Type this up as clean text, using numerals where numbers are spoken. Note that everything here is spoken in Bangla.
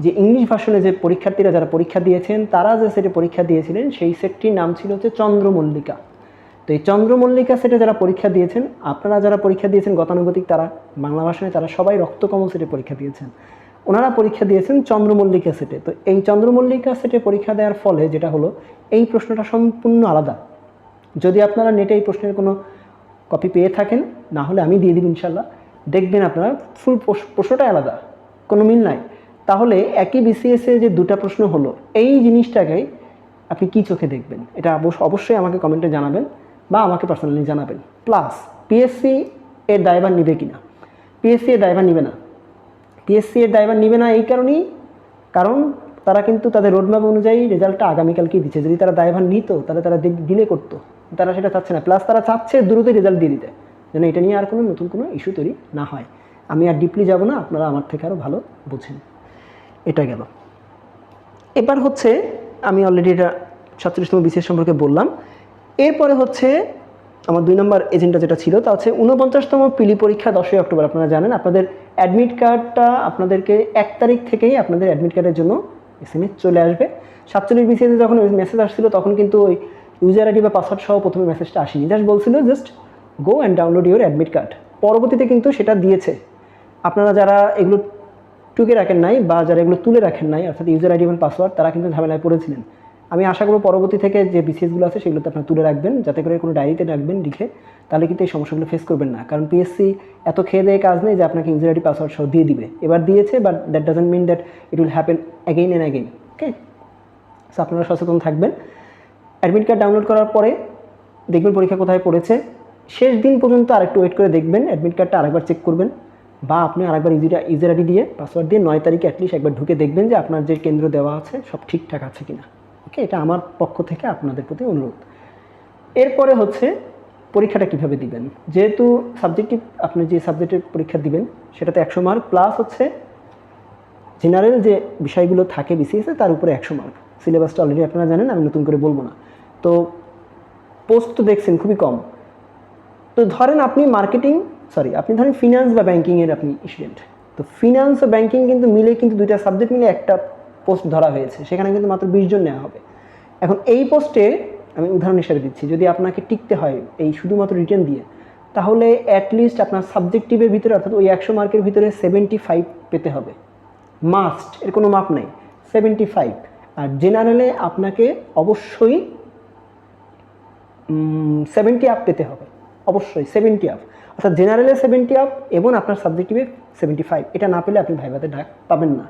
যে ইংলিশ ভার্সনে যে পরীক্ষার্থীরা যারা পরীক্ষা দিয়েছেন তারা যে সেটে পরীক্ষা দিয়েছিলেন সেই সেটটির নাম ছিল হচ্ছে চন্দ্রমল্লিকা। তো এই চন্দ্রমল্লিকা সেটে যারা পরীক্ষা দিয়েছেন, আপনারা যারা পরীক্ষা দিয়েছেন গতানুগতিক, তারা বাংলা ভার্সনে তারা সবাই রক্তকমল সেটে পরীক্ষা দিয়েছেন, ওনারা পরীক্ষা দিয়েছেন চন্দ্রমল্লিকা সেটে। তো এই চন্দ্রমল্লিকা সেটে পরীক্ষা দেওয়ার ফলে যেটা হলো, এই প্রশ্নটা সম্পূর্ণ আলাদা। যদি আপনারা নেটে এই প্রশ্নের কোনো কপি পেয়ে থাকেন, না হলে আমি দিয়ে দিব ইনশাল্লাহ, দেখবেন আপনারা ফুল প্রশ্নটাই আলাদা, কোনো মিল নাই। তাহলে একই বিসিএসে যে দুটা প্রশ্ন হলো, এই জিনিসটাকেই আপনি কী চোখে দেখবেন, এটা অবশ্যই আমাকে কমেন্টে জানাবেন বা আমাকে পার্সোনালি জানাবেন। প্লাস পিএসসি এর দায়ভার নিবে কি না? পিএসসি এর দায়ভার নিবে না। পিএসসি এর দায়ভার নিবে না এই কারণেই, কারণ তারা কিন্তু তাদের রোডম্যাপ অনুযায়ী রেজাল্টটা আগামীকালকেই দিচ্ছে। যদি তারা দায়ভার নিত তাহলে তারা ডিলে করতো, তারা সেটা চাচ্ছে না। প্লাস তারা চাচ্ছে দ্রুত রেজাল্ট দিয়ে দিতে, যেন এটা নিয়ে আর কোনো নতুন কোনো ইস্যু তৈরি না হয়। আমি আর ডিপলি যাব না, আপনারা আমার থেকে আরও ভালো বুঝেন। এটা গেল। এবার হচ্ছে আমি অলরেডি এটা 47তম বিসিএস সম্পর্কে বললাম। এরপরে হচ্ছে আমার 2 নম্বর এজেন্ডা যেটা ছিল তা হচ্ছে 49তম পিলি পরীক্ষা 10ই অক্টোবর। আপনারা জানেন আপনাদের অ্যাডমিট কার্ডটা আপনাদেরকে 1 তারিখ থেকেই আপনাদের অ্যাডমিট কার্ডের জন্য SMS চলে আসবে। 47 বিসিএসে যখন মেসেজ আসছিল তখন কিন্তু ওই ইউজার আইডি বা পাসওয়ার্ড সহ প্রথমে মেসেজটা আসেনি, জাস্ট বলছিল just go and download your admit card. পরবর্তীতে কিন্তু সেটা দিয়েছে। আপনারা যারা এগুলো টুকে রাখেন নাই বা যারা এগুলো তুলে রাখেন নাই, অর্থাৎ ইউজার আইডি এবং পাসওয়ার্ড, তারা কিন্তু ঝামেলায় পড়েছিলেন। আমি আশা করব পরবর্তী থেকে যে বিসিএসগুলো আছে সেগুলোতে আপনারা তুলে রাখবেন, যাতে করে কোনো ডায়েরিতে রাখবেন লিখে, তাহলে কিন্তু এই সমস্যাগুলো ফেস করবেন না। কারণ পিএসসি এত খেয়ে দেয়ে কাজ নেই যে আপনাকে ইউজার আইডি পাসওয়ার্ড সহ দিয়ে দিবে। এবার দিয়েছে, but that doesn't mean that it will happen again and again. Okay, so আপনারা সচেতন থাকবেন। অ্যাডমিট কার্ড ডাউনলোড করার পরে দেখবেন পরীক্ষা কোথায় পড়েছে। শেষ দিন পর্যন্ত আরেকটু ওয়েট করে দেখবেন, অ্যাডমিট কার্ডটা আরেকবার চেক করবেন, বা আপনি আরেকবার ইউজার আইডি দিয়ে পাসওয়ার্ড দিয়ে 9 তারিখে অ্যাটলিস্ট একবার ঢুকে দেখবেন যে আপনার যে কেন্দ্র দেওয়া আছে সব ঠিকঠাক আছে কিনা। ওকে, এটা আমার পক্ষ থেকে আপনাদের প্রতি অনুরোধ। এরপরে হচ্ছে পরীক্ষাটা কিভাবে দিবেন। যেহেতু সাবজেক্টিভ, আপনি যে সাবজেক্টের পরীক্ষা দিবেন সেটাতে 100 মার্ক, প্লাস হচ্ছে জেনারেল যে বিষয়গুলো থাকে বিসিএসে তার উপরে 100 মার্ক। সিলেবাসটা অলরেডি আপনারা জানেন, আমি নতুন করে বলবো না। তো পোস্ট তো দেখছেন খুবই কম। তো ধরেন আপনি আপনি ধরেন ফিনান্স বা ব্যাংকিংয়ের আপনি স্টুডেন্ট। তো ফিনান্স ও ব্যাংকিং কিন্তু মিলে, কিন্তু দুইটা সাবজেক্ট মিলে একটা পোস্ট ধরা হয়েছে, সেখানে কিন্তু মাত্র 20 জন নেওয়া হবে। এখন এই পোস্টে আমি উদাহরণ হিসেবে দিচ্ছি, যদি আপনাকে টিকতে হয় এই শুধুমাত্র রিটেন দিয়ে, তাহলে অ্যাটলিস্ট আপনার সাবজেক্টিভের ভিতরে, অর্থাৎ ওই 100 মার্কের ভিতরে 75 পেতে হবে, মাস্ট, এর কোনো মাপ নেই, 75। আর জেনারেলে আপনাকে অবশ্যই 70 আপ পেতে হবে, অবশ্যই 70 আপ, অর্থাৎ জেনারেলে 70 আপ এবং আপনার সাবজেক্টিভে 75। এটা না পেলে আপনি ভাইভাতে ডাক পাবেন না।